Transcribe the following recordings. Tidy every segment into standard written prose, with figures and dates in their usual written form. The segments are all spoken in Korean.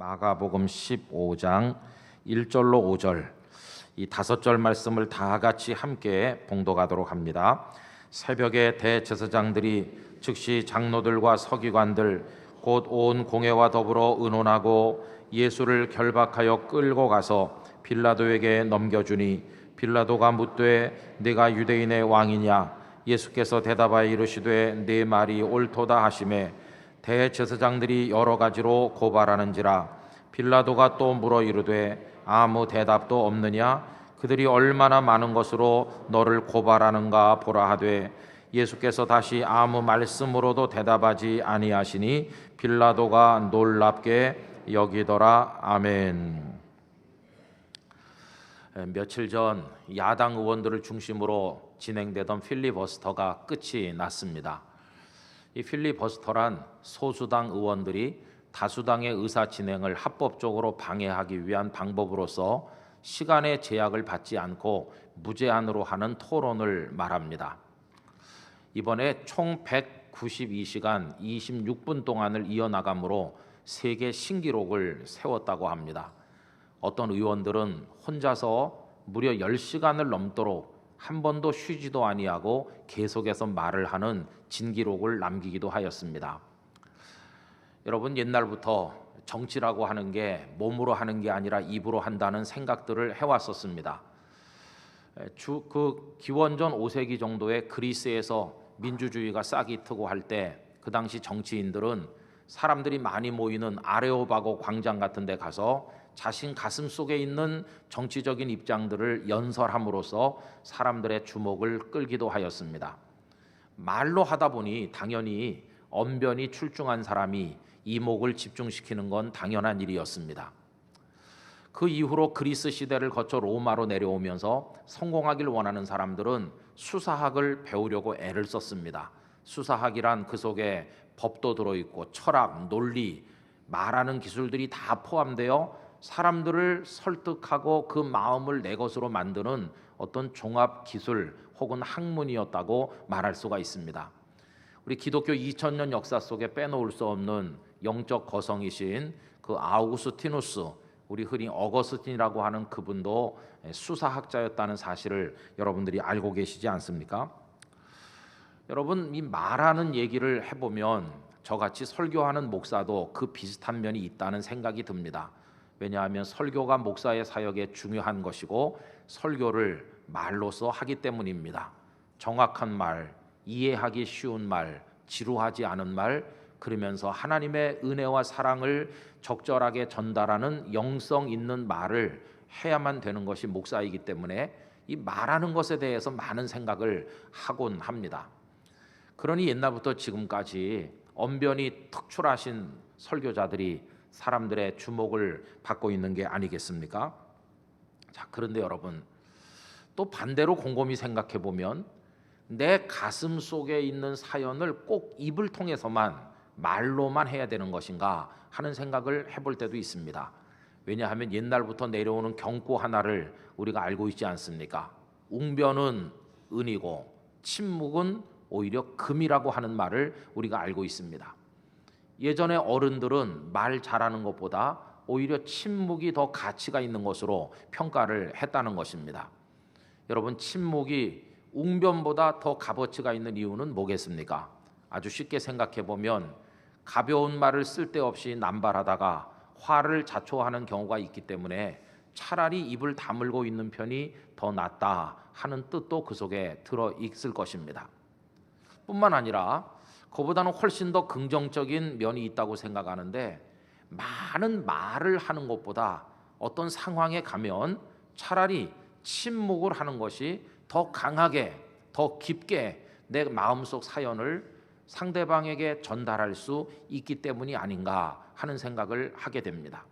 마가복음 15장 1절로 5절 이 5절 말씀을 다 같이 함께 봉독하도록 합니다. 새벽에 대제사장들이 즉시 장로들과 서기관들 곧 온 공회와 더불어 의논하고 예수를 결박하여 끌고 가서 빌라도에게 넘겨주니 빌라도가 묻되 네가 유대인의 왕이냐? 예수께서 대답하여 이르시되 네 말이 옳도다 하시매 대제사장들이 여러 가지로 고발하는지라. 빌라도가 또 물어 이르되 아무 대답도 없느냐? 그들이 얼마나 많은 것으로 너를 고발하는가 보라 하되 예수께서 다시 아무 말씀으로도 대답하지 아니하시니 빌라도가 놀랍게 여기더라. 아멘. 며칠 전 야당 의원들을 중심으로 진행되던 필리버스터가 끝이 났습니다. 이 필리버스터란 소수당 의원들이 다수당의 의사 진행을 합법적으로 방해하기 위한 방법으로서 시간의 제약을 받지 않고 무제한으로 하는 토론을 말합니다. 이번에 총 192시간 26분 동안을 이어나가므로 세계 신기록을 세웠다고 합니다. 어떤 의원들은 혼자서 무려 10시간을 넘도록 한 번도 쉬지도 아니하고 계속해서 말을 하는 진기록을 남기기도 하였습니다. 여러분, 옛날부터 정치라고 하는 게 몸으로 하는 게 아니라 입으로 한다는 생각들을 해왔었습니다. 그 기원전 5세기 정도에 그리스에서 민주주의가 싹이 트고 할 때 그 당시 정치인들은 사람들이 많이 모이는 아레오바고 광장 같은 데 가서 자신 가슴 속에 있는 정치적인 입장들을 연설함으로써 사람들의 주목을 끌기도 하였습니다. 말로 하다 보니 당연히 언변이 출중한 사람이 이목을 집중시키는 건 당연한 일이었습니다. 그 이후로 그리스 시대를 거쳐 로마로 내려오면서 성공하길 원하는 사람들은 수사학을 배우려고 애를 썼습니다. 수사학이란 그 속에 법도 들어있고 철학, 논리, 말하는 기술들이 다 포함되어 사람들을 설득하고 그 마음을 내 것으로 만드는 어떤 종합 기술 혹은 학문이었다고 말할 수가 있습니다. 우리 기독교 2000년 역사 속에 빼놓을 수 없는 영적 거성이신 그 아우구스티누스, 우리 흔히 어거스틴이라고 하는 그분도 수사학자였다는 사실을 여러분들이 알고 계시지 않습니까? 여러분, 이 말하는 얘기를 해보면 저같이 설교하는 목사도 그 비슷한 면이 있다는 생각이 듭니다. 왜냐하면 설교가 목사의 사역에 중요한 것이고 설교를 말로써 하기 때문입니다. 정확한 말, 이해하기 쉬운 말, 지루하지 않은 말, 그러면서 하나님의 은혜와 사랑을 적절하게 전달하는 영성 있는 말을 해야만 되는 것이 목사이기 때문에 이 말하는 것에 대해서 많은 생각을 하곤 합니다. 그러니 옛날부터 지금까지 언변이 특출하신 설교자들이 사람들의 주목을 받고 있는 게 아니겠습니까? 자, 그런데 여러분, 또 반대로 곰곰이 생각해 보면 내 가슴 속에 있는 사연을 꼭 입을 통해서만 말로만 해야 되는 것인가 하는 생각을 해볼 때도 있습니다. 왜냐하면 옛날부터 내려오는 경고 하나를 우리가 알고 있지 않습니까? 웅변은 은이고 침묵은 오히려 금이라고 하는 말을 우리가 알고 있습니다. 예전에 어른들은 말 잘하는 것보다 오히려 침묵이 더 가치가 있는 것으로 평가를 했다는 것입니다. 여러분, 침묵이 웅변보다 더 값어치가 있는 이유는 뭐겠습니까? 아주 쉽게 생각해 보면 가벼운 말을 쓸데없이 남발하다가 화를 자초하는 경우가 있기 때문에 차라리 입을 다물고 있는 편이 더 낫다 하는 뜻도 그 속에 들어 있을 것입니다. 뿐만 아니라 그보다는 훨씬 더 긍정적인 면이 있다고 생각하는데, 많은 말을 하는 것보다 어떤 상황에 가면 차라리 침묵을 하는 것이 더 강하게, 더 깊게 내 마음속 사연을 상대방에게 전달할 수 있기 때문이 아닌가 하는 생각을 하게 됩니다.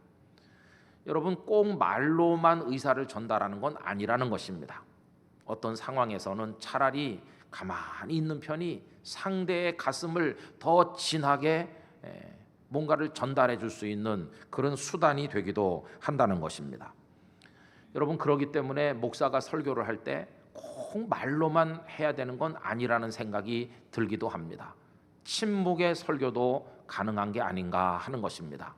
여러분, 꼭 말로만 의사를 전달하는 건 아니라는 것입니다. 어떤 상황에서는 차라리 가만히 있는 편이 상대의 가슴을 더 진하게 뭔가를 전달해 줄 수 있는 그런 수단이 되기도 한다는 것입니다. 여러분, 그렇기 때문에 목사가 설교를 할 때 꼭 말로만 해야 되는 건 아니라는 생각이 들기도 합니다. 침묵의 설교도 가능한 게 아닌가 하는 것입니다.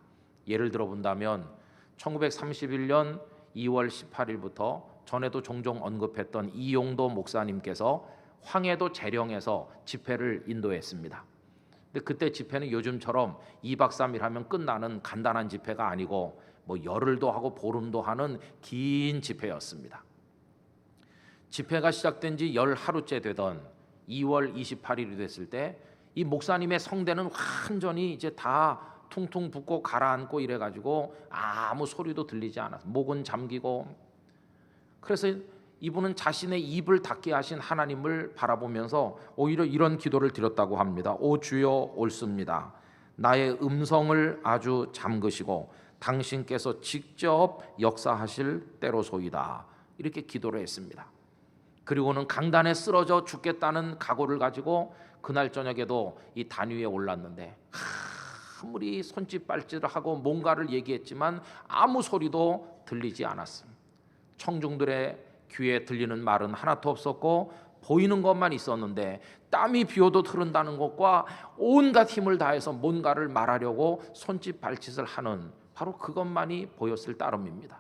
예를 들어 본다면 1931년 2월 18일부터 전에도 종종 언급했던 이용도 목사님께서 황해도 재령에서 집회를 인도했습니다. 근데 그때 집회는 요즘처럼 2박 3일 하면 끝나는 간단한 집회가 아니고 뭐 열흘도 하고 보름도 하는 긴 집회였습니다. 집회가 시작된 지 열 하루째 되던 2월 28일이 됐을 때 이 목사님의 성대는 완전히 이제 다 퉁퉁 붓고 가라앉고 이래가지고 아무 소리도 들리지 않았어. 목은 잠기고. 그래서 이분은 자신의 입을 닫게 하신 하나님을 바라보면서 오히려 이런 기도를 드렸다고 합니다. 오 주여 옳습니다. 나의 음성을 아주 잠그시고 당신께서 직접 역사하실 때로소이다. 이렇게 기도를 했습니다. 그리고는 강단에 쓰러져 죽겠다는 각오를 가지고 그날 저녁에도 이 단 위에 올랐는데 아무리 손짓 발짓을 하고 뭔가를 얘기했지만 아무 소리도 들리지 않았습니다. 청중들의 귀에 들리는 말은 하나도 없었고 보이는 것만 있었는데 땀이 비오도 흐른다는 것과 온갖 힘을 다해서 뭔가를 말하려고 손짓 발짓을 하는 바로 그것만이 보였을 따름입니다.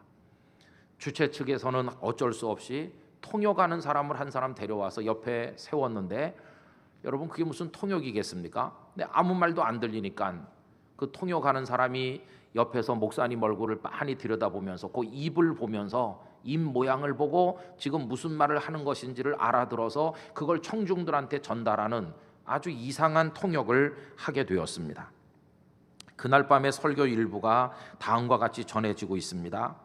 주최 측에서는 어쩔 수 없이 통역하는 사람을 한 사람 데려와서 옆에 세웠는데 여러분 그게 무슨 통역이겠습니까? 근데 아무 말도 안 들리니까 그 통역하는 사람이 옆에서 목사님 얼굴을 빤히 들여다보면서 그 입을 보면서 입 모양을 보고 지금 무슨 말을 하는 것인지를 알아들어서 그걸 청중들한테 전달하는 아주 이상한 통역을 하게 되었습니다. 그날 밤의 설교 일부가 다음과 같이 전해지고 있습니다.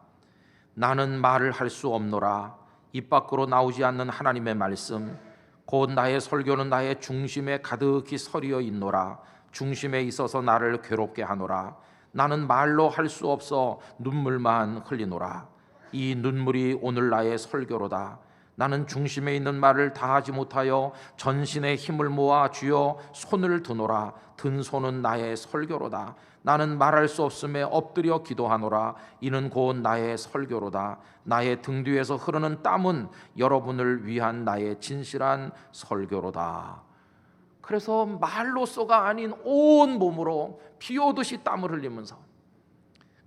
나는 말을 할 수 없노라. 입 밖으로 나오지 않는 하나님의 말씀, 곧 나의 설교는 나의 중심에 가득히 서리어 있노라. 중심에 있어서 나를 괴롭게 하노라. 나는 말로 할 수 없어 눈물만 흘리노라. 이 눈물이 오늘 나의 설교로다. 나는 중심에 있는 말을 다하지 못하여 전신의 힘을 모아 주여 손을 드노라. 든 손은 나의 설교로다. 나는 말할 수 없음에 엎드려 기도하노라. 이는 곧 나의 설교로다. 나의 등 뒤에서 흐르는 땀은 여러분을 위한 나의 진실한 설교로다. 그래서 말로써가 아닌 온 몸으로 비 오듯이 땀을 흘리면서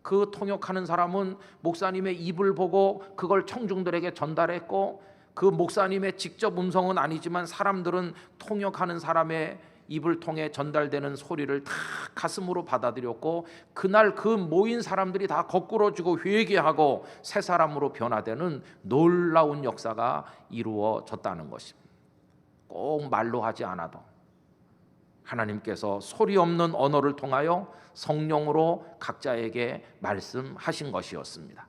그 통역하는 사람은 목사님의 입을 보고 그걸 청중들에게 전달했고 그 목사님의 직접 음성은 아니지만 사람들은 통역하는 사람의 입을 통해 전달되는 소리를 다 가슴으로 받아들였고 그날 그 모인 사람들이 다 거꾸로지고 회개하고 새 사람으로 변화되는 놀라운 역사가 이루어졌다는 것입니다. 꼭 말로 하지 않아도 하나님께서 소리 없는 언어를 통하여 성령으로 각자에게 말씀하신 것이었습니다.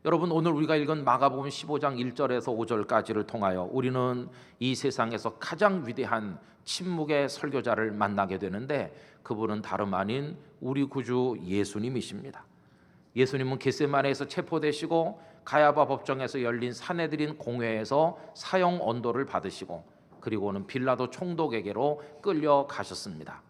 여러분 오늘 우리가 읽은 마가복음 15장 1절에서 5절까지를 통하여 우리는 이 세상에서 가장 위대한 침묵의 설교자를 만나게 되는데 그분은 다름 아닌 우리 구주 예수님이십니다. 예수님은 겟세마네에서 체포되시고 가야바 법정에서 열린 사내들인 공회에서 사형 언도를 받으시고 그리고는 빌라도 총독에게로 끌려가셨습니다.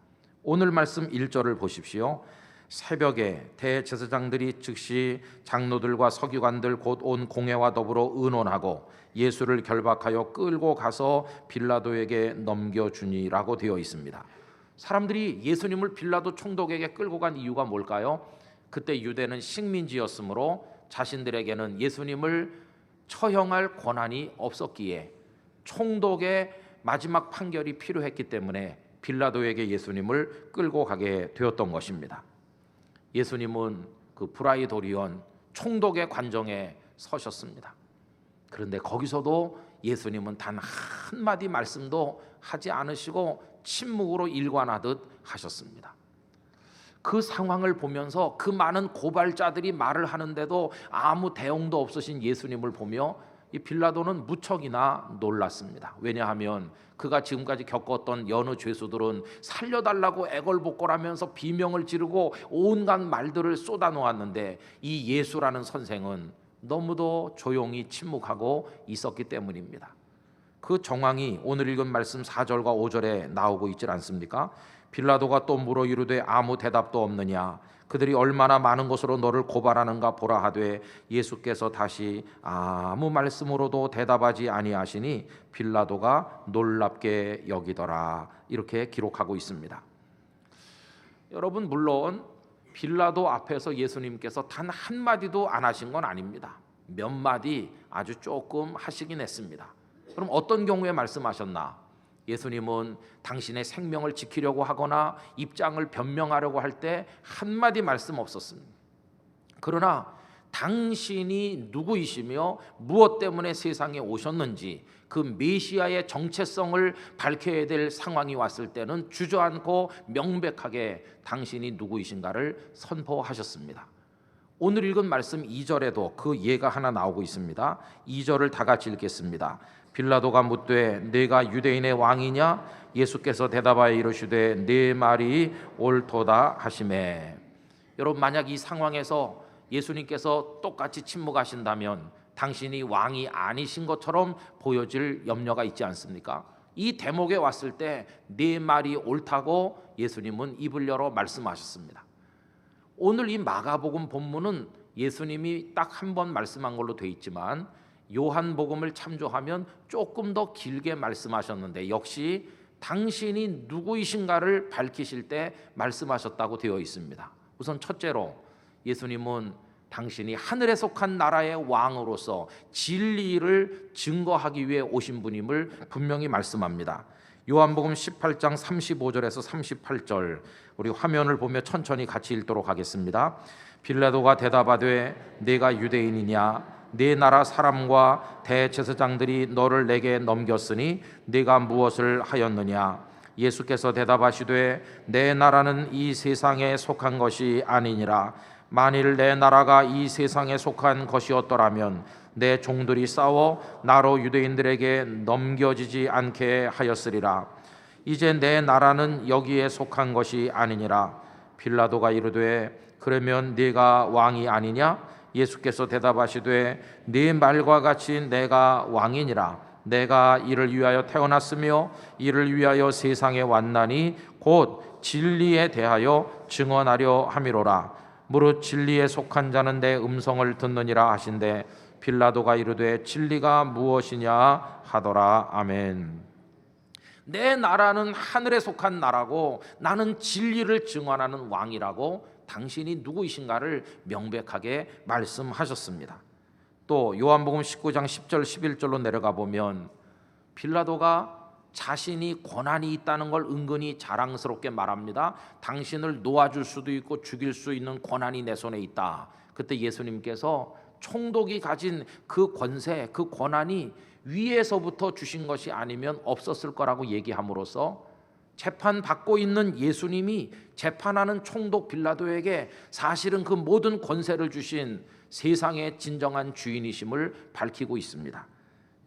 오늘 말씀 1절을 보십시오. 새벽에 대제사장들이 즉시 장로들과 서기관들 곧 온 공회와 더불어 의논하고 예수를 결박하여 끌고 가서 빌라도에게 넘겨주니라고 되어 있습니다. 사람들이 예수님을 빌라도 총독에게 끌고 간 이유가 뭘까요? 그때 유대는 식민지였으므로 자신들에게는 예수님을 처형할 권한이 없었기에 총독의 마지막 판결이 필요했기 때문에 빌라도에게 예수님을 끌고 가게 되었던 것입니다. 예수님은 그 프라이도리온 총독의 관정에 서셨습니다. 그런데 거기서도 예수님은 단 한마디 말씀도 하지 않으시고 침묵으로 일관하듯 하셨습니다. 그 상황을 보면서 그 많은 고발자들이 말을 하는데도 아무 대응도 없으신 예수님을 보며 이 빌라도는 무척이나 놀랐습니다. 왜냐하면 그가 지금까지 겪었던 여느 죄수들은 살려달라고 애걸복걸하면서 비명을 지르고 온갖 말들을 쏟아놓았는데 이 예수라는 선생은 너무도 조용히 침묵하고 있었기 때문입니다. 그 정황이 오늘 읽은 말씀 4절과 5절에 나오고 있지 않습니까? 빌라도가 또 물어 이르되 아무 대답도 없느냐? 그들이 얼마나 많은 것으로 너를 고발하는가 보라 하되 예수께서 다시 아무 말씀으로도 대답하지 아니하시니 빌라도가 놀랍게 여기더라. 이렇게 기록하고 있습니다. 여러분 물론 빌라도 앞에서 예수님께서 단 한마디도 안 하신 건 아닙니다. 몇 마디 아주 조금 하시긴 했습니다. 그럼 어떤 경우에 말씀하셨나? 예수님은 당신의 생명을 지키려고 하거나 입장을 변명하려고 할 때 한마디 말씀 없었습니다. 그러나 당신이 누구이시며 무엇 때문에 세상에 오셨는지 그 메시아의 정체성을 밝혀야 될 상황이 왔을 때는 주저앉고 명백하게 당신이 누구이신가를 선포하셨습니다. 오늘 읽은 말씀 2절에도 그 예가 하나 나오고 있습니다. 2절을 다 같이 읽겠습니다. 빌라도가 묻되 네가 유대인의 왕이냐? 예수께서 대답하여 이르시되 네 말이 옳도다 하시매. 여러분, 만약 이 상황에서 예수님께서 똑같이 침묵하신다면 당신이 왕이 아니신 것처럼 보여질 염려가 있지 않습니까? 이 대목에 왔을 때 네 말이 옳다고 예수님은 입을 열어 말씀하셨습니다. 오늘 이 마가복음 본문은 예수님이 딱 한 번 말씀한 걸로 돼 있지만 요한복음을 참조하면 조금 더 길게 말씀하셨는데 역시 당신이 누구이신가를 밝히실 때 말씀하셨다고 되어 있습니다. 우선 첫째로 예수님은 당신이 하늘에 속한 나라의 왕으로서 진리를 증거하기 위해 오신 분임을 분명히 말씀합니다. 요한복음 18장 35절에서 38절 우리 화면을 보며 천천히 같이 읽도록 하겠습니다. 빌라도가 대답하되 네가 유대인이냐? 네 나라 사람과 대제사장들이 너를 내게 넘겼으니 네가 무엇을 하였느냐? 예수께서 대답하시되 내 나라는 이 세상에 속한 것이 아니니라. 만일 내 나라가 이 세상에 속한 것이었더라면 내 종들이 싸워 나로 유대인들에게 넘겨지지 않게 하였으리라. 이제 내 나라는 여기에 속한 것이 아니니라. 빌라도가 이르되 그러면 네가 왕이 아니냐? 예수께서 대답하시되 네 말과 같이 내가 왕이니라. 내가 이를 위하여 태어났으며 이를 위하여 세상에 왔나니 곧 진리에 대하여 증언하려 함이로라. 무릇 진리에 속한 자는 내 음성을 듣느니라 하신대 빌라도가 이르되 진리가 무엇이냐 하더라. 아멘. 내 나라는 하늘에 속한 나라고 나는 진리를 증언하는 왕이라고 당신이 누구이신가를 명백하게 말씀하셨습니다. 또 요한복음 19장 10절 11절로 내려가 보면 빌라도가 자신이 권한이 있다는 걸 은근히 자랑스럽게 말합니다. 당신을 놓아줄 수도 있고 죽일 수 있는 권한이 내 손에 있다. 그때 예수님께서 총독이 가진 그 권세, 그 권한이 위에서부터 주신 것이 아니면 없었을 거라고 얘기함으로써 재판받고 있는 예수님이 재판하는 총독 빌라도에게 사실은 그 모든 권세를 주신 세상의 진정한 주인이심을 밝히고 있습니다.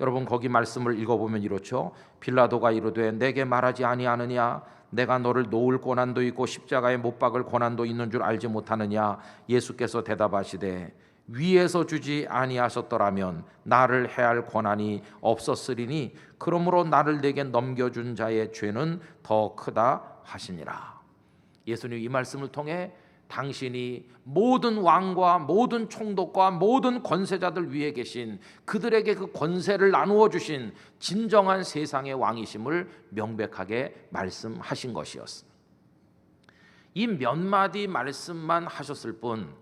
여러분, 거기 말씀을 읽어보면 이렇죠. 빌라도가 이르되 내게 말하지 아니하느냐? 내가 너를 놓을 권한도 있고 십자가에 못 박을 권한도 있는 줄 알지 못하느냐? 예수께서 대답하시되 위에서 주지 아니하셨더라면 나를 해할 권한이 없었으리니 그러므로 나를 내게 넘겨준 자의 죄는 더 크다 하시니라. 예수님 이 말씀을 통해 당신이 모든 왕과 모든 총독과 모든 권세자들 위에 계신 그들에게 그 권세를 나누어 주신 진정한 세상의 왕이심을 명백하게 말씀하신 것이었습니다. 이 몇 마디 말씀만 하셨을 뿐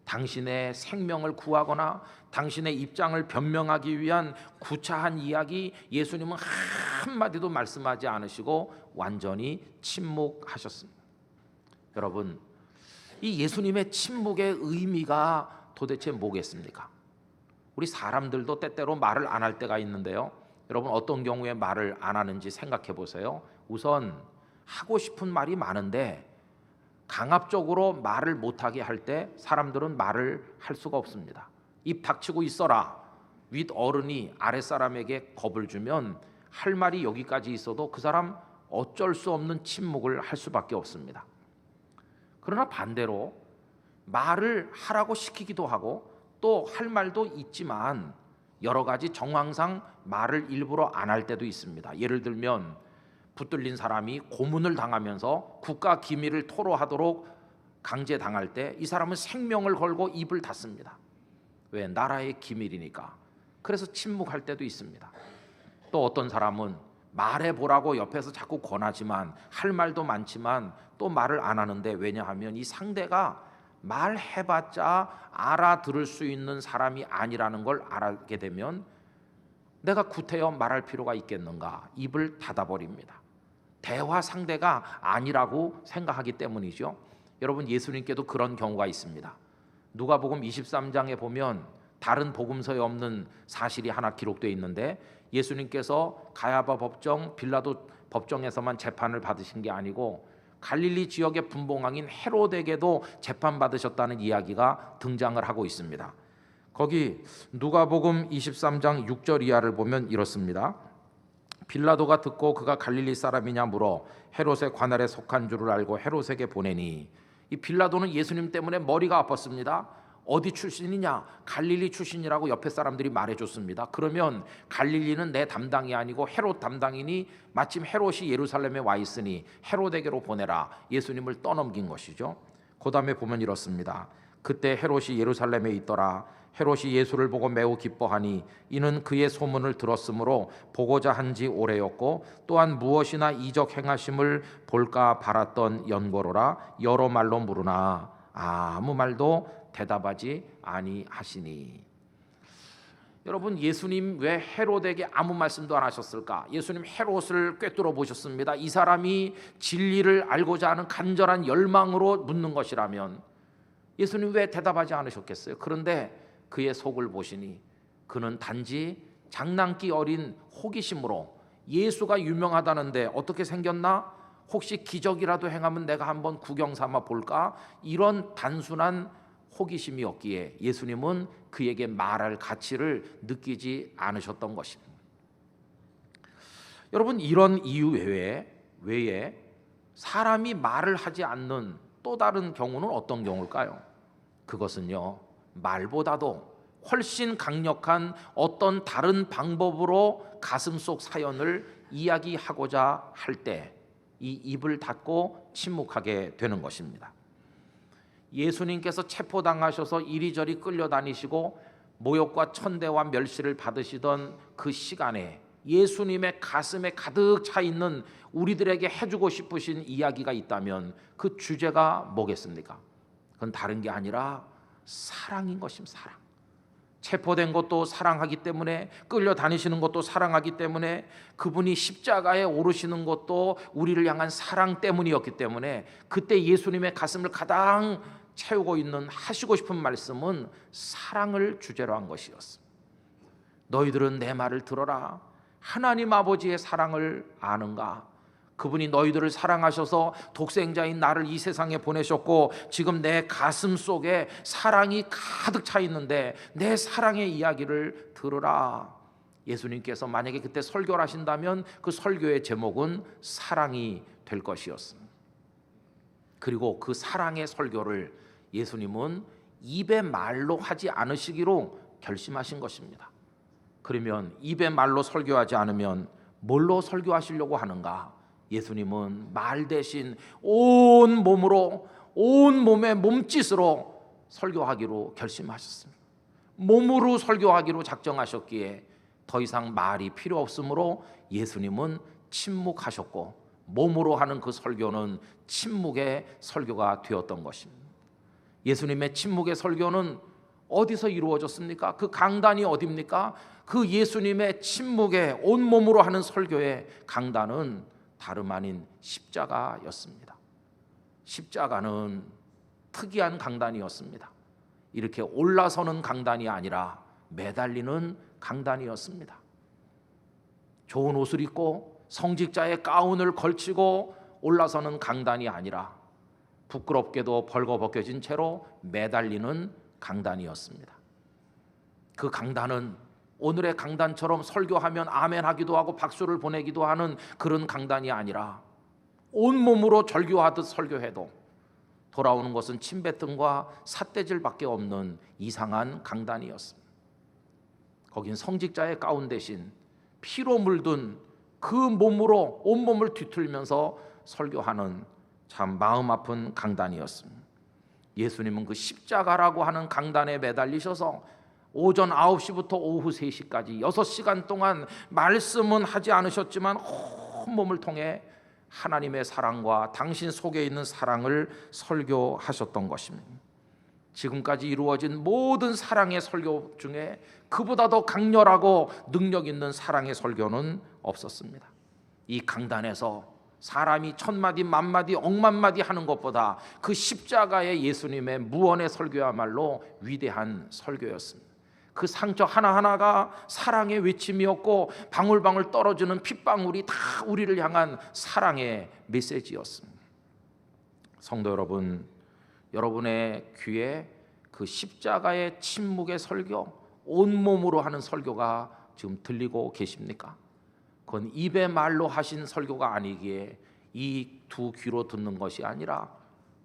당신의 생명을 구하거나 당신의 입장을 변명하기 위한 구차한 이야기 예수님은 한마디도 말씀하지 않으시고 완전히 침묵하셨습니다. 여러분, 이 예수님의 침묵의 의미가 도대체 뭐겠습니까? 우리 사람들도 때때로 말을 안 할 때가 있는데요. 여러분, 어떤 경우에 말을 안 하는지 생각해 보세요. 우선 하고 싶은 말이 많은데 강압적으로 말을 못하게 할 때 사람들은 말을 할 수가 없습니다. 입 닥치고 있어라. 윗 어른이 아랫사람에게 겁을 주면 할 말이 여기까지 있어도 그 사람 어쩔 수 없는 침묵을 할 수밖에 없습니다. 그러나 반대로 말을 하라고 시키기도 하고 또 할 말도 있지만 여러 가지 정황상 말을 일부러 안 할 때도 있습니다. 예를 들면 붙들린 사람이 고문을 당하면서 국가 기밀을 토로하도록 강제당할 때 이 사람은 생명을 걸고 입을 닫습니다. 왜? 나라의 기밀이니까. 그래서 침묵할 때도 있습니다. 또 어떤 사람은 말해보라고 옆에서 자꾸 권하지만 할 말도 많지만 또 말을 안 하는데 왜냐하면 이 상대가 말해봤자 알아들을 수 있는 사람이 아니라는 걸 알게 되면 내가 구태여 말할 필요가 있겠는가? 입을 닫아버립니다. 대화 상대가 아니라고 생각하기 때문이죠. 여러분, 예수님께도 그런 경우가 있습니다. 누가복음 23장에 보면 다른 복음서에 없는 사실이 하나 기록되어 있는데, 예수님께서 가야바 법정, 빌라도 법정에서만 재판을 받으신 게 아니고 갈릴리 지역의 분봉왕인 헤롯에게도 재판받으셨다는 이야기가 등장을 하고 있습니다. 거기 누가복음 23장 6절 이하를 보면 이렇습니다. 빌라도가 듣고 그가 갈릴리 사람이냐 물어 헤롯의 관할에 속한 줄을 알고 헤롯에게 보내니, 이 빌라도는 예수님 때문에 머리가 아팠습니다. 어디 출신이냐? 갈릴리 출신이라고 옆에 사람들이 말해줬습니다. 그러면 갈릴리는 내 담당이 아니고 헤롯 담당이니 마침 헤롯이 예루살렘에 와 있으니 헤롯에게로 보내라. 예수님을 떠넘긴 것이죠. 그 다음에 보면 이렇습니다. 그때 헤롯이 예루살렘에 있더라. 헤롯이 예수를 보고 매우 기뻐하니 이는 그의 소문을 들었으므로 보고자 한지 오래였고 또한 무엇이나 이적 행하심을 볼까 바랐던 연고로라. 여러 말로 물으나 아무 말도 대답하지 아니하시니. 여러분, 예수님 왜 헤롯에게 아무 말씀도 안 하셨을까? 예수님 헤롯을 꿰뚫어 보셨습니다. 이 사람이 진리를 알고자 하는 간절한 열망으로 묻는 것이라면 예수님 왜 대답하지 않으셨겠어요? 그런데 그의 속을 보시니 그는 단지 장난기 어린 호기심으로 예수가 유명하다는데 어떻게 생겼나? 혹시 기적이라도 행하면 내가 한번 구경 삼아 볼까? 이런 단순한 호기심이었기에 예수님은 그에게 말할 가치를 느끼지 않으셨던 것입니다. 여러분, 이런 이유 외에 사람이 말을 하지 않는 또 다른 경우는 어떤 경우일까요? 그것은요, 말보다도 훨씬 강력한 어떤 다른 방법으로 가슴속 사연을 이야기하고자 할 때 이 입을 닫고 침묵하게 되는 것입니다. 예수님께서 체포당하셔서 이리저리 끌려다니시고 모욕과 천대와 멸시를 받으시던 그 시간에 예수님의 가슴에 가득 차 있는 우리들에게 해주고 싶으신 이야기가 있다면 그 주제가 뭐겠습니까? 그건 다른 게 아니라 사랑인 것입니다. 사랑. 체포된 것도 사랑하기 때문에, 끌려다니시는 것도 사랑하기 때문에, 그분이 십자가에 오르시는 것도 우리를 향한 사랑 때문이었기 때문에 그때 예수님의 가슴을 가장 채우고 있는 하시고 싶은 말씀은 사랑을 주제로 한 것이었습니다. 너희들은 내 말을 들어라. 하나님 아버지의 사랑을 아는가? 그분이 너희들을 사랑하셔서 독생자인 나를 이 세상에 보내셨고 지금 내 가슴 속에 사랑이 가득 차 있는데 내 사랑의 이야기를 들으라. 예수님께서 만약에 그때 설교를 하신다면 그 설교의 제목은 사랑이 될 것이었습니다. 그리고 그 사랑의 설교를 예수님은 입의 말로 하지 않으시기로 결심하신 것입니다. 그러면 입의 말로 설교하지 않으면 뭘로 설교하시려고 하는가? 예수님은 말 대신 온 몸으로, 온 몸의 몸짓으로 설교하기로 결심하셨습니다. 몸으로 설교하기로 작정하셨기에 더 이상 말이 필요 없으므로 예수님은 침묵하셨고 몸으로 하는 그 설교는 침묵의 설교가 되었던 것입니다. 예수님의 침묵의 설교는 어디서 이루어졌습니까? 그 강단이 어디입니까? 그 예수님의 침묵의 온몸으로 하는 설교의 강단은 다름 아닌 십자가였습니다. 십자가는 특이한 강단이었습니다. 이렇게 올라서는 강단이 아니라 매달리는 강단이었습니다. 좋은 옷을 입고 성직자의 가운을 걸치고 올라서는 강단이 아니라 부끄럽게도 벌거벗겨진 채로 매달리는 강단이었습니다. 그 강단은 오늘의 강단처럼 설교하면 아멘 하기도 하고 박수를 보내기도 하는 그런 강단이 아니라 온몸으로 절규하듯 설교해도 돌아오는 것은 침뱉음과 삿대질밖에 없는 이상한 강단이었습니다. 거긴 성직자의 가운 대신 피로 물든 그 몸으로 온몸을 뒤틀면서 설교하는 참 마음 아픈 강단이었습니다. 예수님은 그 십자가라고 하는 강단에 매달리셔서 오전 9시부터 오후 3시까지 6시간 동안 말씀은 하지 않으셨지만 온몸을 통해 하나님의 사랑과 당신 속에 있는 사랑을 설교하셨던 것입니다. 지금까지 이루어진 모든 사랑의 설교 중에 그보다 더 강렬하고 능력 있는 사랑의 설교는 없었습니다. 이 강단에서 사람이 천마디 만마디 억만마디 하는 것보다 그 십자가의 예수님의 무언의 설교야말로 위대한 설교였습니다. 그 상처 하나하나가 사랑의 외침이었고 방울방울 떨어지는 핏방울이 다 우리를 향한 사랑의 메시지였습니다. 성도 여러분, 여러분의 귀에 그 십자가의 침묵의 설교, 온몸으로 하는 설교가 지금 들리고 계십니까? 그건 입의 말로 하신 설교가 아니기에 이 두 귀로 듣는 것이 아니라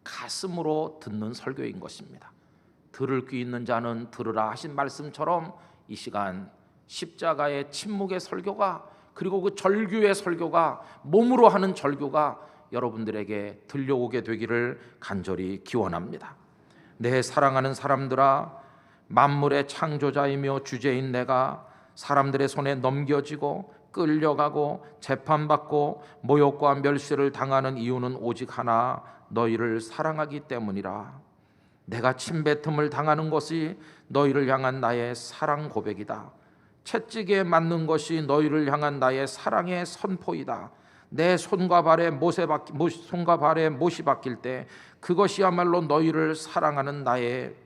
가슴으로 듣는 설교인 것입니다. 들을 귀 있는 자는 들으라 하신 말씀처럼 이 시간 십자가의 침묵의 설교가, 그리고 그 절규의 설교가, 몸으로 하는 절규가 여러분들에게 들려오게 되기를 간절히 기원합니다. 내 사랑하는 사람들아, 만물의 창조자이며 주제인 내가 사람들의 손에 넘겨지고 끌려가고 재판받고 모욕과 멸시를 당하는 이유는 오직 하나, 너희를 사랑하기 때문이라. 내가 침뱉음을 당하는 것이 너희를 향한 나의 사랑 고백이다. 채찍에 맞는 것이 너희를 향한 나의 사랑의 선포이다. 내 손과 발에 못이 박힐 때 그것이야말로 너희를 사랑하는 나의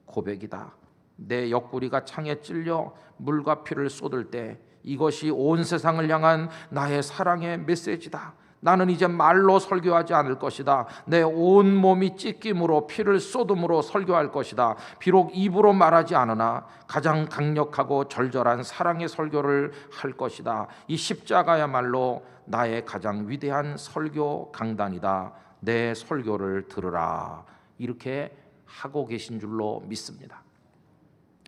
고백이다. 내 옆구리가 창에 찔려 물과 피를 쏟을 때 이것이 온 세상을 향한 나의 사랑의 메시지다. 나는 이제 말로 설교하지 않을 것이다. 내 온 몸이 찢김으로 피를 쏟음으로 설교할 것이다. 비록 입으로 말하지 않으나 가장 강력하고 절절한 사랑의 설교를 할 것이다. 이 십자가야말로 나의 가장 위대한 설교 강단이다. 내 설교를 들으라. 이렇게 하고 계신 줄로 믿습니다.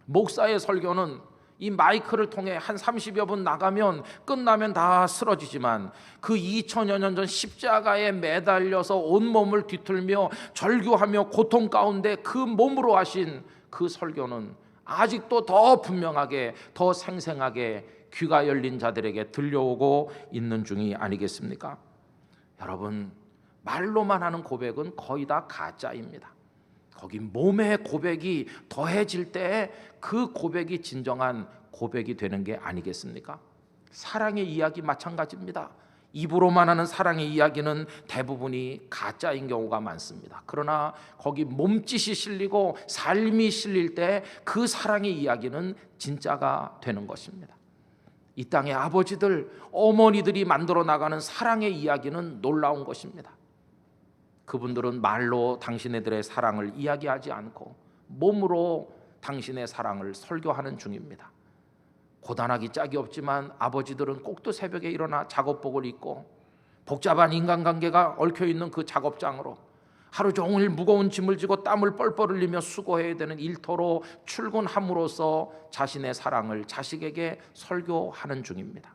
목사의 설교는 이 마이크를 통해 한 30여 분 나가면 끝나면 다 쓰러지지만 그 2000여 년 전 십자가에 매달려서 온몸을 뒤틀며 절규하며 고통 가운데 그 몸으로 하신 그 설교는 아직도 더 분명하게, 더 생생하게 귀가 열린 자들에게 들려오고 있는 중이 아니겠습니까? 여러분, 말로만 하는 고백은 거의 다 가짜입니다. 거기 몸의 고백이 더해질 때 그 고백이 진정한 고백이 되는 게 아니겠습니까? 사랑의 이야기 마찬가지입니다. 입으로만 하는 사랑의 이야기는 대부분이 가짜인 경우가 많습니다. 그러나 거기 몸짓이 실리고 삶이 실릴 때 그 사랑의 이야기는 진짜가 되는 것입니다. 이 땅의 아버지들, 어머니들이 만들어 나가는 사랑의 이야기는 놀라운 것입니다. 그분들은 말로 당신네들의 사랑을 이야기하지 않고 몸으로 당신의 사랑을 설교하는 중입니다. 고단하기 짝이 없지만 아버지들은 꼭두 새벽에 일어나 작업복을 입고 복잡한 인간관계가 얽혀있는 그 작업장으로 하루 종일 무거운 짐을 지고 땀을 뻘뻘 흘리며 수고해야 되는 일터로 출근함으로써 자신의 사랑을 자식에게 설교하는 중입니다.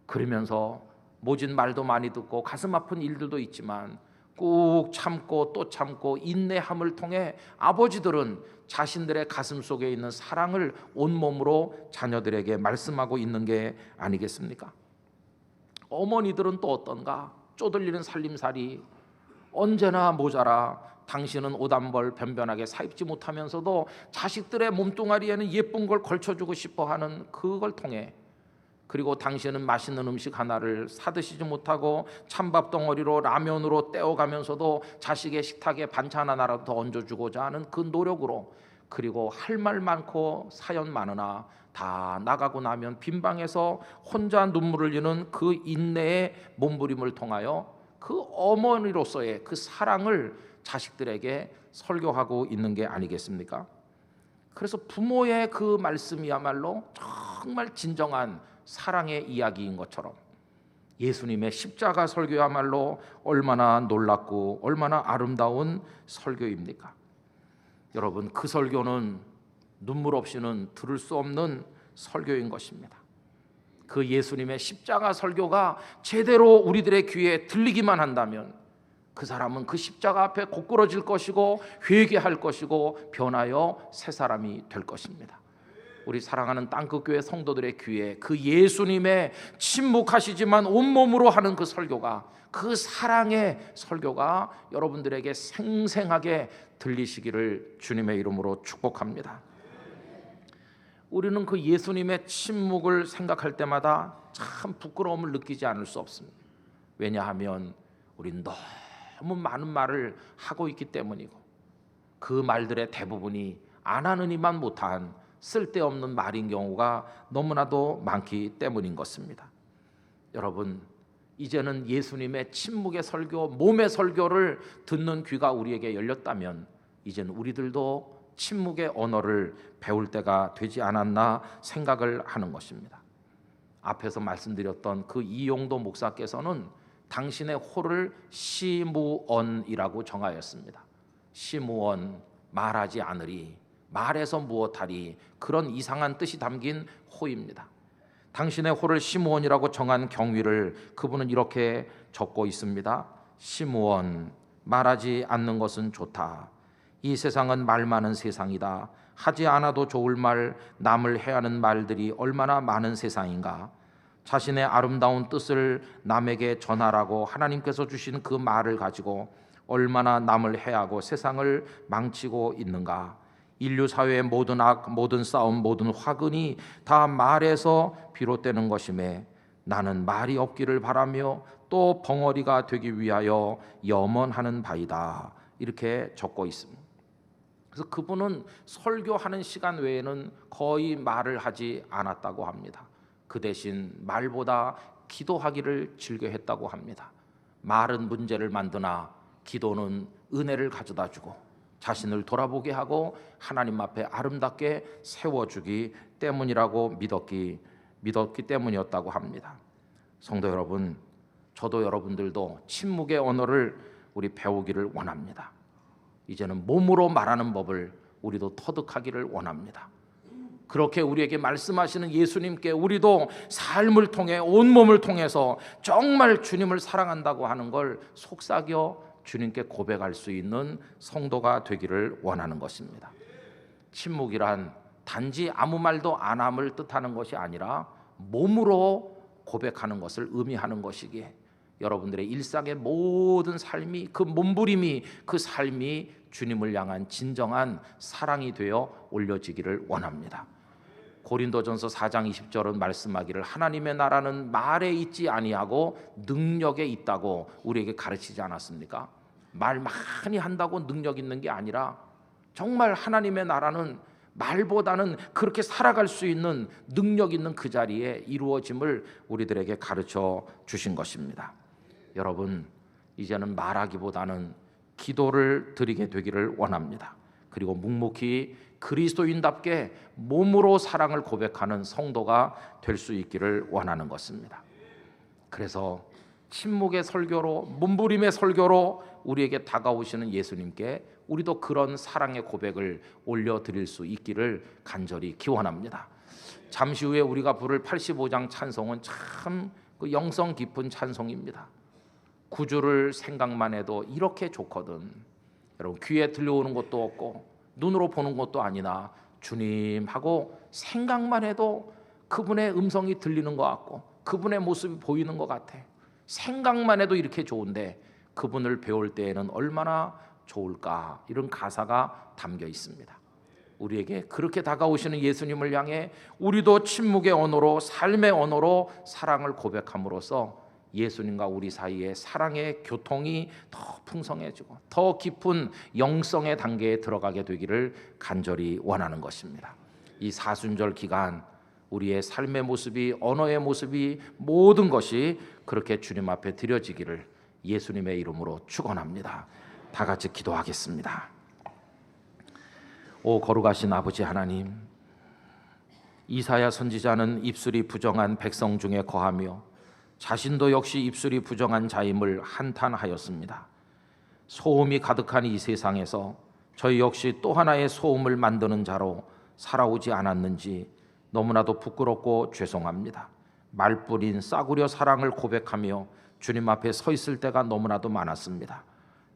그러면서 모진 말도 많이 듣고 가슴 아픈 일들도 있지만 꾹 참고 또 참고 인내함을 통해 아버지들은 자신들의 가슴 속에 있는 사랑을 온몸으로 자녀들에게 말씀하고 있는 게 아니겠습니까? 어머니들은 또 어떤가? 쪼들리는 살림살이 언제나 모자라 당신은 옷 한 벌 변변하게 사입지 못하면서도 자식들의 몸뚱아리에는 예쁜 걸 걸쳐주고 싶어하는 그걸 통해, 그리고 당신은 맛있는 음식 하나를 사드시지 못하고 찬밥 덩어리로 라면으로 때워가면서도 자식의 식탁에 반찬 하나라도 더 얹어주고자 하는 그 노력으로, 그리고 할 말 많고 사연 많으나 다 나가고 나면 빈방에서 혼자 눈물을 흘리는 그 인내의 몸부림을 통하여 그 어머니로서의 그 사랑을 자식들에게 설교하고 있는 게 아니겠습니까? 그래서 부모의 그 말씀이야말로 정말 진정한 사랑의 이야기인 것처럼 예수님의 십자가 설교야말로 얼마나 놀랍고 얼마나 아름다운 설교입니까? 여러분, 그 설교는 눈물 없이는 들을 수 없는 설교인 것입니다. 그 예수님의 십자가 설교가 제대로 우리들의 귀에 들리기만 한다면 그 사람은 그 십자가 앞에 고꾸러질 것이고 회개할 것이고 변하여 새 사람이 될 것입니다. 우리 사랑하는 땅끝교회 성도들의 귀에 그 예수님의 침묵하시지만 온몸으로 하는 그 설교가, 그 사랑의 설교가 여러분들에게 생생하게 들리시기를 주님의 이름으로 축복합니다. 우리는 그 예수님의 침묵을 생각할 때마다 참 부끄러움을 느끼지 않을 수 없습니다. 왜냐하면 우리는 너무 많은 말을 하고 있기 때문이고, 그 말들의 대부분이 안 하는 이만 못한 쓸데없는 말인 경우가 너무나도 많기 때문인 것입니다. 여러분, 이제는 예수님의 침묵의 설교, 몸의 설교를 듣는 귀가 우리에게 열렸다면 이제는 우리들도 침묵의 언어를 배울 때가 되지 않았나 생각을 하는 것입니다. 앞에서 말씀드렸던 그 이용도 목사께서는 당신의 호를 시무언이라고 정하였습니다. 시무언, 말하지 않으리, 말해서 무엇하리, 그런 이상한 뜻이 담긴 호입니다. 당신의 호를 시무언이라고 정한 경위를 그분은 이렇게 적고 있습니다. 시무언, 말하지 않는 것은 좋다. 이 세상은 말 많은 세상이다. 하지 않아도 좋을 말, 남을 해하는 말들이 얼마나 많은 세상인가. 자신의 아름다운 뜻을 남에게 전하라고 하나님께서 주신 그 말을 가지고 얼마나 남을 해하고 세상을 망치고 있는가. 인류 사회의 모든 악, 모든 싸움, 모든 화근이 다 말에서 비롯되는 것임에 나는 말이 없기를 바라며 또 벙어리가 되기 위하여 염원하는 바이다. 이렇게 적고 있습니다. 그래서 그분은 설교하는 시간 외에는 거의 말을 하지 않았다고 합니다. 그 대신 말보다 기도하기를 즐겨했다고 합니다. 말은 문제를 만드나 기도는 은혜를 가져다 주고 자신을 돌아보게 하고 하나님 앞에 아름답게 세워주기 때문이라고 믿었기 때문이었다고 합니다. 성도 여러분, 저도 여러분들도 침묵의 언어를 우리 배우기를 원합니다. 이제는 몸으로 말하는 법을 우리도 터득하기를 원합니다. 그렇게 우리에게 말씀하시는 예수님께 우리도 삶을 통해, 온몸을 통해서 정말 주님을 사랑한다고 하는 걸 속삭여 주님께 고백할 수 있는 성도가 되기를 원하는 것입니다. 침묵이란 단지 아무 말도 안 함을 뜻하는 것이 아니라 몸으로 고백하는 것을 의미하는 것이기에 여러분들의 일상의 모든 삶이, 그 몸부림이, 그 삶이 주님을 향한 진정한 사랑이 되어 올려지기를 원합니다. 고린도전서 4장 20절은 말씀하기를 하나님의 나라는 말에 있지 아니하고 능력에 있다고 우리에게 가르치지 않았습니까? 말 많이 한다고 능력 있는 게 아니라 정말 하나님의 나라는 말보다는 그렇게 살아갈 수 있는 능력 있는 그 자리에 이루어짐을 우리들에게 가르쳐 주신 것입니다. 여러분, 이제는 말하기보다는 기도를 드리게 되기를 원합니다. 그리고 묵묵히 그리스도인답게 몸으로 사랑을 고백하는 성도가 될 수 있기를 원하는 것입니다. 그래서 침묵의 설교로, 몸부림의 설교로 우리에게 다가오시는 예수님께 우리도 그런 사랑의 고백을 올려드릴 수 있기를 간절히 기원합니다. 잠시 후에 우리가 부를 85장 찬송은 참 그 영성 깊은 찬송입니다. 구주를 생각만 해도 이렇게 좋거든. 여러분, 귀에 들려오는 것도 없고 눈으로 보는 것도 아니나 주님 하고 생각만 해도 그분의 음성이 들리는 것 같고 그분의 모습이 보이는 것 같아. 생각만 해도 이렇게 좋은데 그분을 배울 때에는 얼마나 좋을까, 이런 가사가 담겨 있습니다. 우리에게 그렇게 다가오시는 예수님을 향해 우리도 침묵의 언어로, 삶의 언어로 사랑을 고백함으로써 예수님과 우리 사이의 사랑의 교통이 더 풍성해지고 더 깊은 영성의 단계에 들어가게 되기를 간절히 원하는 것입니다. 이 사순절 기간 우리의 삶의 모습이, 언어의 모습이, 모든 것이 그렇게 주님 앞에 드려지기를 예수님의 이름으로 축원합니다. 다 같이 기도하겠습니다. 오 거룩하신 아버지 하나님, 이사야 선지자는 입술이 부정한 백성 중에 거하며 자신도 역시 입술이 부정한 자임을 한탄하였습니다. 소음이 가득한 이 세상에서 저희 역시 또 하나의 소음을 만드는 자로 살아오지 않았는지 너무나도 부끄럽고 죄송합니다. 말뿐인 싸구려 사랑을 고백하며 주님 앞에 서 있을 때가 너무나도 많았습니다.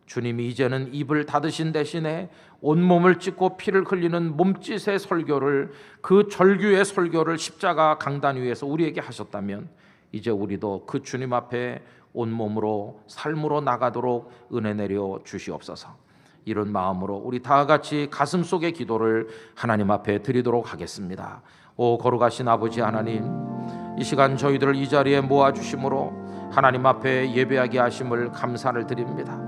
주님이 이제는 입을 닫으신 대신에 온몸을 찢고 피를 흘리는 몸짓의 설교를, 그 절규의 설교를 십자가 강단 위에서 우리에게 하셨다면 이제 우리도 그 주님 앞에 온몸으로 삶으로 나가도록 은혜 내려 주시옵소서. 이런 마음으로 우리 다 같이 가슴속의 기도를 하나님 앞에 드리도록 하겠습니다. 오 거룩하신 아버지 하나님, 이 시간 저희들을 이 자리에 모아주심으로 하나님 앞에 예배하게 하심을 감사를 드립니다.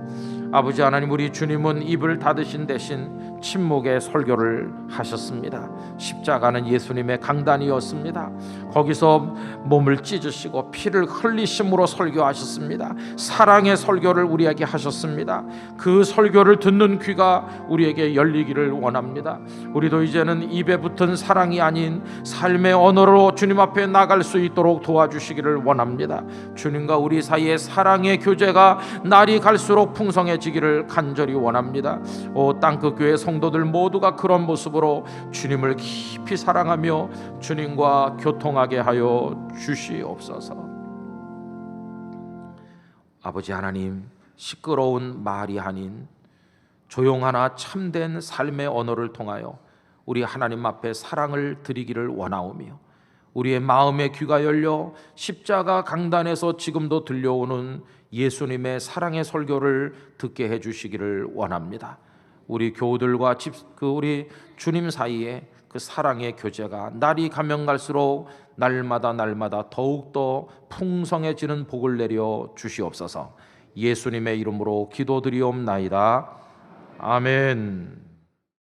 아버지 하나님, 우리 주님은 입을 닫으신 대신 침묵의 설교를 하셨습니다. 십자가는 예수님의 강단이었습니다. 거기서 몸을 찢으시고 피를 흘리심으로 설교하셨습니다. 사랑의 설교를 우리에게 하셨습니다. 그 설교를 듣는 귀가 우리에게 열리기를 원합니다. 우리도 이제는 입에 붙은 사랑이 아닌 삶의 언어로 주님 앞에 나갈 수 있도록 도와주시기를 원합니다. 주님과 우리 사이의 사랑의 교제가 날이 갈수록 풍성해지기를 간절히 원합니다. 오 땅끝 교회 성도들 모두가 그런 모습으로 주님을 깊이 사랑하며 주님과 교통하게 하여 주시옵소서. 아버지 하나님, 시끄러운 말이 아닌 조용하나 참된 삶의 언어를 통하여 우리 하나님 앞에 사랑을 드리기를 원하오며, 우리의 마음의 귀가 열려 십자가 강단에서 지금도 들려오는 예수님의 사랑의 설교를 듣게 해주시기를 원합니다. 우리 교우들과 우리 주님 사이에 그 사랑의 교제가 날이 가면 갈수록 날마다 더욱더 풍성해지는 복을 내려 주시옵소서. 예수님의 이름으로 기도드리옵나이다. 아멘.